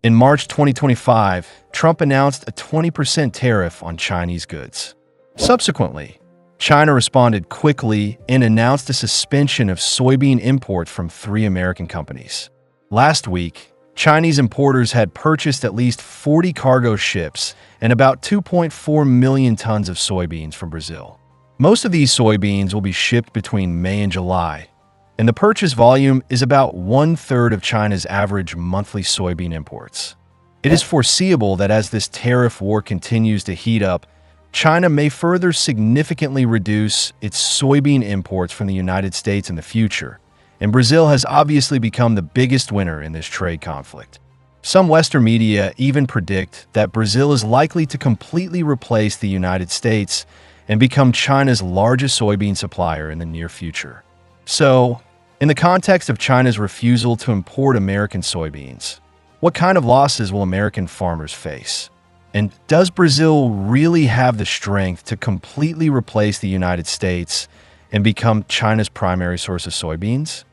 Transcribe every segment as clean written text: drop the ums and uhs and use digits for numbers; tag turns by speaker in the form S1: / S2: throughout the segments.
S1: In March 2025, Trump announced a 20% tariff on Chinese goods. Subsequently, China responded quickly and announced a suspension of soybean imports from 3 American companies. Last week, Chinese importers had purchased at least 40 cargo ships and about 2.4 million tons of soybeans from Brazil. Most of these soybeans will be shipped between May and July, and the purchase volume is about 1/3 of China's average monthly soybean imports. It is foreseeable that as this tariff war continues to heat up, China may further significantly reduce its soybean imports from the United States in the future, and Brazil has obviously become the biggest winner in this trade conflict. Some Western media even predict that Brazil is likely to completely replace the United States and become China's largest soybean supplier in the near future. So, in the context of China's refusal to import American soybeans, what kind of losses will American farmers face? And does Brazil really have the strength to completely replace the United States and become China's primary source of soybeans?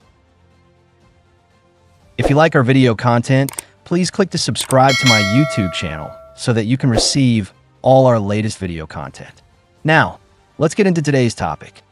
S1: If you like our video content, please click to subscribe to my YouTube channel so that you can receive all our latest video content. Now, let's get into today's topic.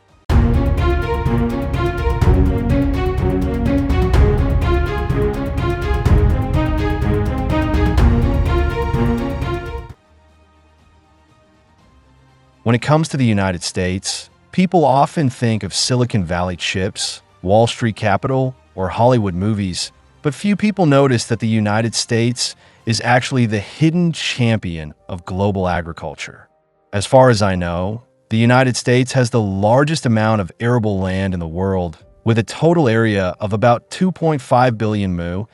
S1: When it comes to the United States, people often think of Silicon Valley chips, Wall Street capital, or Hollywood movies, but few people notice that the United States is actually the hidden champion of global agriculture. As far as I know, the United States has the largest amount of arable land in the world, with a total area of about 2.5 billion mu,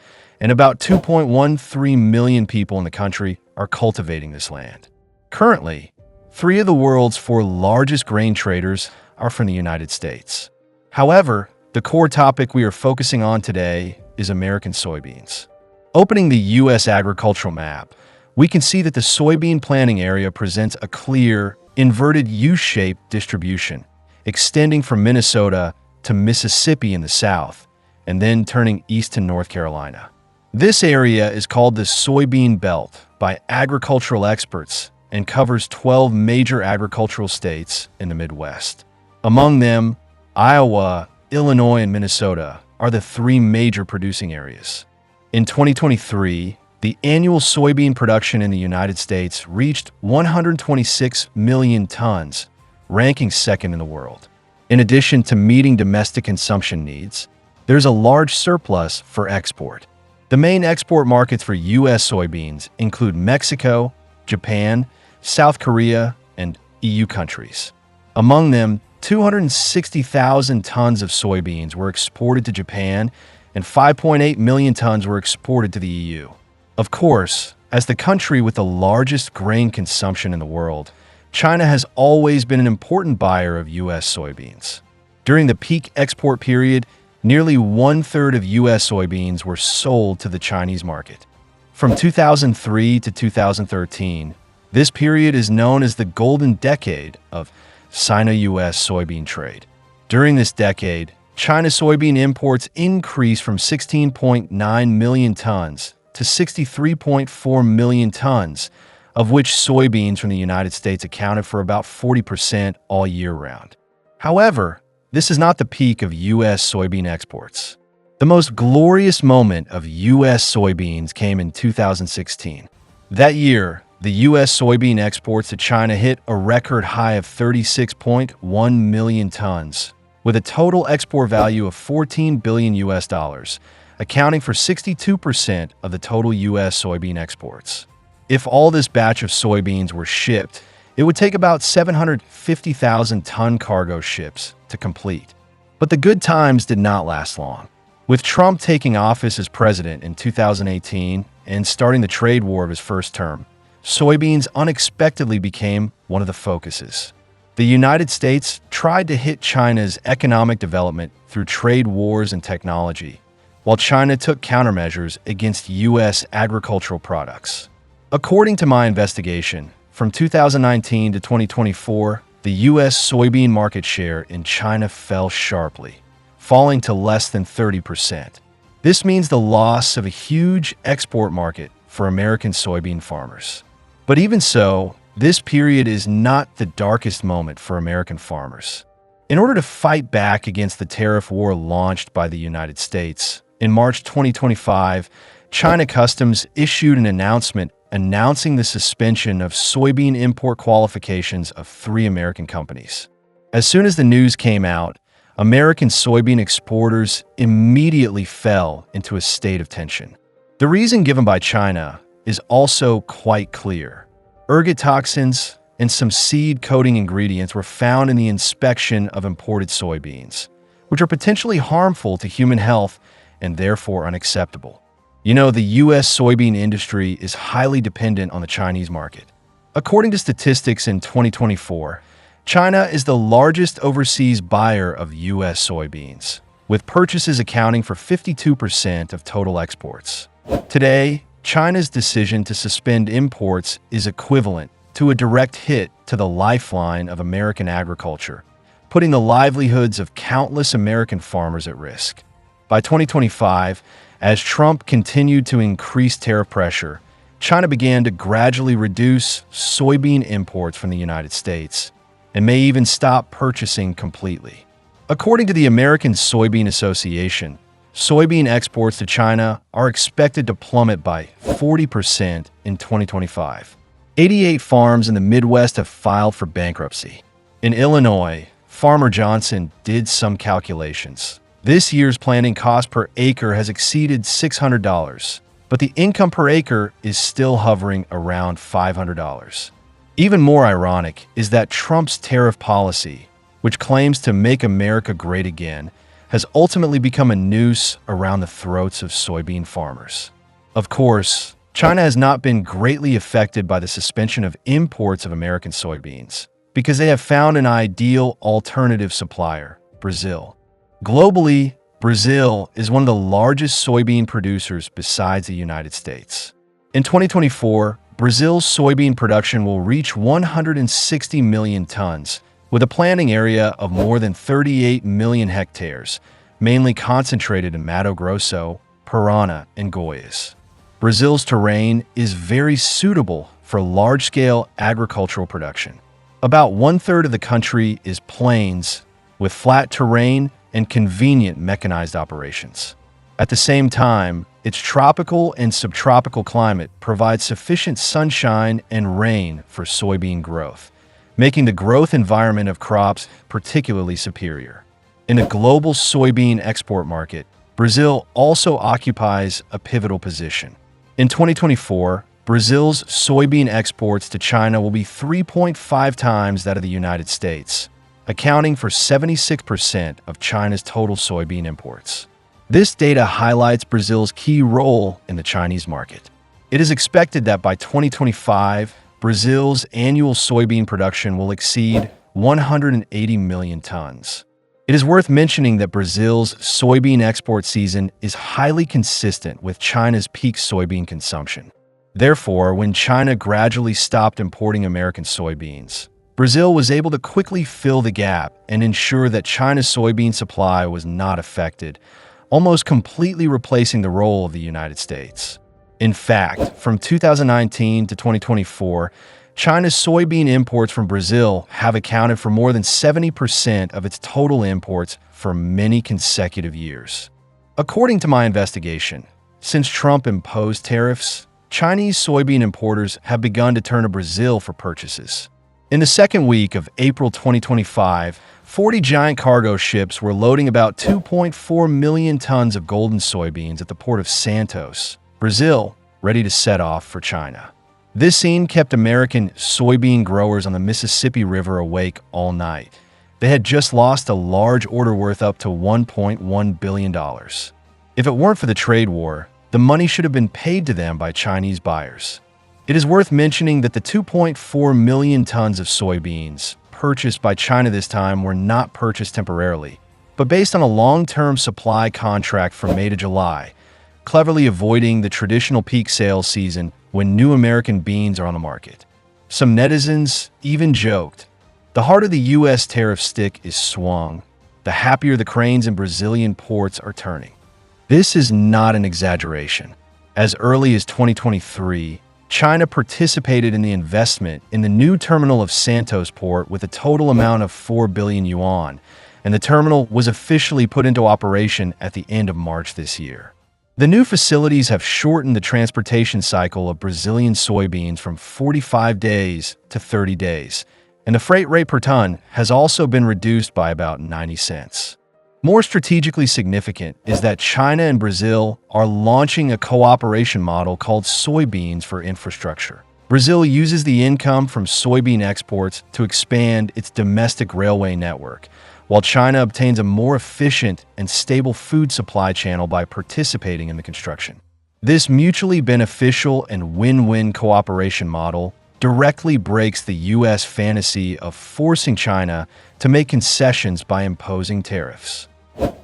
S1: and about 2.13 million people in the country are cultivating this land. Currently, 3 of the world's 4 largest grain traders are from the United States. However, the core topic we are focusing on today is American soybeans. Opening the U.S. agricultural map, we can see that the soybean planting area presents a clear, inverted U-shaped distribution, extending from Minnesota to Mississippi in the south, and then turning east to North Carolina. This area is called the Soybean Belt by agricultural experts and covers 12 major agricultural states in the Midwest. Among them, Iowa, Illinois, and Minnesota are the 3 major producing areas. In 2023, the annual soybean production in the United States reached 126 million tons, ranking second in the world. In addition to meeting domestic consumption needs, there's a large surplus for export. The main export markets for U.S. soybeans include Mexico, Japan, South Korea, and EU countries. Among them, 260,000 tons of soybeans were exported to Japan, and 5.8 million tons were exported to the EU. Of course, as the country with the largest grain consumption in the world, China has always been an important buyer of U.S. soybeans. During the peak export period, nearly 1/3 of U.S. soybeans were sold to the Chinese market. From 2003 to 2013, this period is known as the golden decade of Sino-U.S. soybean trade. During this decade, China's soybean imports increased from 16.9 million tons to 63.4 million tons, of which soybeans from the United States accounted for about 40% all year round. However, this is not the peak of U.S. soybean exports. The most glorious moment of U.S. soybeans came in 2016. That year, the U.S. soybean exports to China hit a record high of 36.1 million tons, with a total export value of $14 billion, accounting for 62% of the total U.S. soybean exports. If all this batch of soybeans were shipped, it would take about 750,000 ton cargo ships to complete. But the good times did not last long. With Trump taking office as president in 2018 and starting the trade war of his first term, soybeans unexpectedly became one of the focuses. The United States tried to hit China's economic development through trade wars and technology, while China took countermeasures against U.S. agricultural products. According to my investigation, from 2019 to 2024, the U.S. soybean market share in China fell sharply, falling to less than 30%. This means the loss of a huge export market for American soybean farmers. But even so, this period is not the darkest moment for American farmers. In order to fight back against the tariff war launched by the United States, in March 2025, China Customs issued an announcement announcing the suspension of soybean import qualifications of 3 American companies. As soon as the news came out, American soybean exporters immediately fell into a state of tension. The reason given by China is also quite clear. Ergot toxins and some seed-coating ingredients were found in the inspection of imported soybeans, which are potentially harmful to human health and therefore unacceptable. You know, the U.S. soybean industry is highly dependent on the Chinese market. According to statistics in 2024, China is the largest overseas buyer of U.S. soybeans, with purchases accounting for 52% of total exports. Today, China's decision to suspend imports is equivalent to a direct hit to the lifeline of American agriculture, putting the livelihoods of countless American farmers at risk. By 2025, as Trump continued to increase tariff pressure, China began to gradually reduce soybean imports from the United States and may even stop purchasing completely. According to the American Soybean Association, soybean exports to China are expected to plummet by 40% in 2025. 88 farms in the Midwest have filed for bankruptcy. In Illinois, Farmer Johnson did some calculations. This year's planting cost per acre has exceeded $600, but the income per acre is still hovering around $500. Even more ironic is that Trump's tariff policy, which claims to make America great again, has ultimately become a noose around the throats of soybean farmers. Of course, China has not been greatly affected by the suspension of imports of American soybeans because they have found an ideal alternative supplier, Brazil. Globally, Brazil is one of the largest soybean producers besides the United States. In 2024, Brazil's soybean production will reach 160 million tons, with a planting area of more than 38 million hectares, mainly concentrated in Mato Grosso, Parana, and Goiás. Brazil's terrain is very suitable for large-scale agricultural production. About 1/3 of the country is plains, with flat terrain and convenient mechanized operations. At the same time, its tropical and subtropical climate provides sufficient sunshine and rain for soybean growth, making the growth environment of crops particularly superior. In a global soybean export market, Brazil also occupies a pivotal position. In 2024, Brazil's soybean exports to China will be 3.5 times that of the United States, accounting for 76% of China's total soybean imports. This data highlights Brazil's key role in the Chinese market. It is expected that by 2025, Brazil's annual soybean production will exceed 180 million tons. It is worth mentioning that Brazil's soybean export season is highly consistent with China's peak soybean consumption. Therefore, when China gradually stopped importing American soybeans, Brazil was able to quickly fill the gap and ensure that China's soybean supply was not affected, almost completely replacing the role of the United States. In fact, from 2019 to 2024, China's soybean imports from Brazil have accounted for more than 70% of its total imports for many consecutive years. According to my investigation, since Trump imposed tariffs, Chinese soybean importers have begun to turn to Brazil for purchases. In the second week of April 2025, 40 giant cargo ships were loading about 2.4 million tons of golden soybeans at the port of Santos, Brazil, ready to set off for China. This scene kept American soybean growers on the Mississippi River awake all night. They had just lost a large order worth up to $1.1 billion. If it weren't for the trade war, the money should have been paid to them by Chinese buyers. It is worth mentioning that the 2.4 million tons of soybeans purchased by China this time were not purchased temporarily, but based on a long-term supply contract from May to July, cleverly avoiding the traditional peak sales season when new American beans are on the market. Some netizens even joked, "The harder the U.S. tariff stick is swung, the happier the cranes in Brazilian ports are turning." This is not an exaggeration. As early as 2023, China participated in the investment in the new terminal of Santos Port with a total amount of 4 billion yuan, and the terminal was officially put into operation at the end of March this year. The new facilities have shortened the transportation cycle of Brazilian soybeans from 45 days to 30 days, and the freight rate per ton has also been reduced by about 90 cents. More strategically significant is that China and Brazil are launching a cooperation model called Soybeans for infrastructure. Brazil uses the income from soybean exports to expand its domestic railway network, while China obtains a more efficient and stable food supply channel by participating in the construction. This mutually beneficial and win-win cooperation model directly breaks the U.S. fantasy of forcing China to make concessions by imposing tariffs.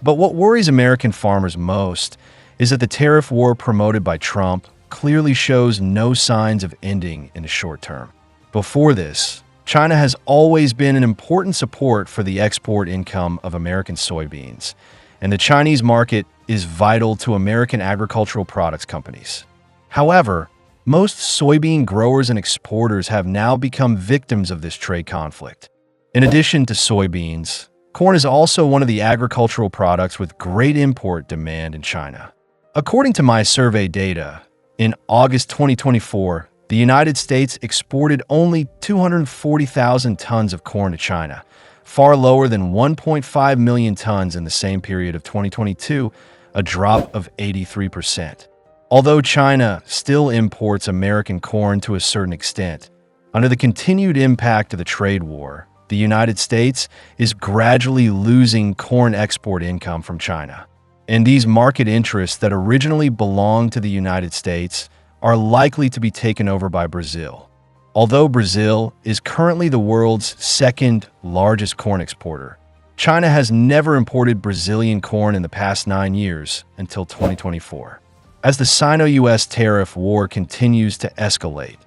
S1: But what worries American farmers most is that the tariff war promoted by Trump clearly shows no signs of ending in the short term. Before this, China has always been an important support for the export income of American soybeans, and the Chinese market is vital to American agricultural products companies. However, most soybean growers and exporters have now become victims of this trade conflict. In addition to soybeans, corn is also one of the agricultural products with great import demand in China. According to my survey data, in August 2024, the United States exported only 240,000 tons of corn to China, far lower than 1.5 million tons in the same period of 2022, a drop of 83%. Although China still imports American corn to a certain extent, under the continued impact of the trade war, the United States is gradually losing corn export income from China. And these market interests that originally belonged to the United States are likely to be taken over by Brazil. Although Brazil is currently the world's second largest corn exporter, China has never imported Brazilian corn in the past 9 years until 2024. As the Sino-US tariff war continues to escalate,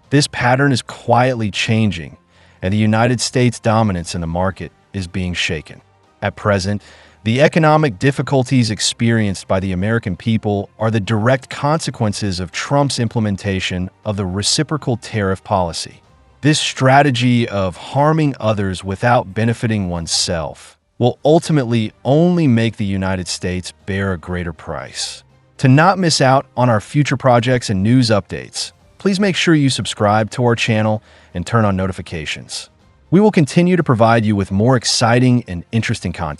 S1: this pattern is quietly changing, and the United States' dominance in the market is being shaken. At present, the economic difficulties experienced by the American people are the direct consequences of Trump's implementation of the reciprocal tariff policy. This strategy of harming others without benefiting oneself will ultimately only make the United States bear a greater price. To not miss out on our future projects and news updates, please make sure you subscribe to our channel and turn on notifications. We will continue to provide you with more exciting and interesting content.